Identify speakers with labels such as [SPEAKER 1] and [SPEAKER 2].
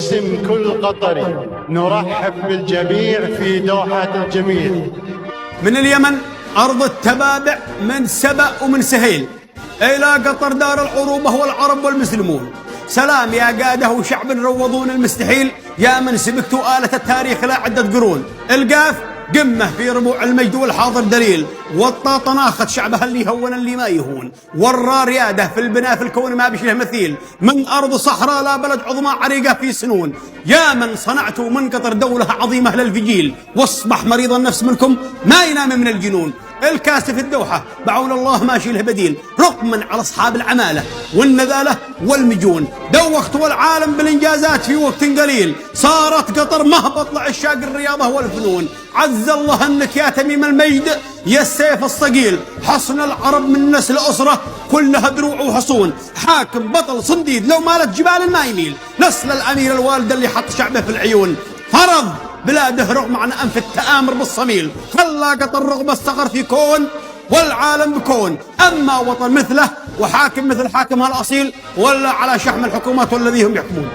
[SPEAKER 1] باسم كل قطري نرحب بالجميع في دوحة الجميل.
[SPEAKER 2] من اليمن أرض التبابع، من سبأ ومن سهيل، إلى قطر دار العروبة والعرب والمسلمون. سلام يا قادة وشعب روضون المستحيل، يا من سبقتوا آلة التاريخ لا عدة قرون. القاف قمة في ربوع المجد والحاضر دليل، والطاطا ناخذ شعبها اللي يهون اللي ما يهون، والرا رياده في البناء في الكون ما بشله مثيل. من أرض صحراء لا بلد عظمى عريقة في سنون، يا من صنعتوا من قطر دولة عظيمة للفجيل. واصبح مريض النفس منكم ما ينام من الجنون. الكاس في الدوحة بعون الله ماشي له بديل، رقما على أصحاب العمالة والنذالة والمجون. دوختوا العالم بالإنجازات في وقت قليل، صارت قطر مهبط لعشاق الرياضة والفنون. عز الله أنك يا تميم المجد يا السيف الصقيل، حصن العرب من نسل أسرة كلها دروع وحصون. حاكم بطل صنديد لو مالت جبال ما يميل، نسل الأمير الوالد اللي حط شعبه في العيون. فرض بلاده رغم عن أنف التآمر بالصميل، خلى قطر رغم الصغر في كون والعالم بكون. أما وطن مثله وحاكم مثل حاكمها الأصيل، ولا على شحم الحكومات والذي هم يحكمون.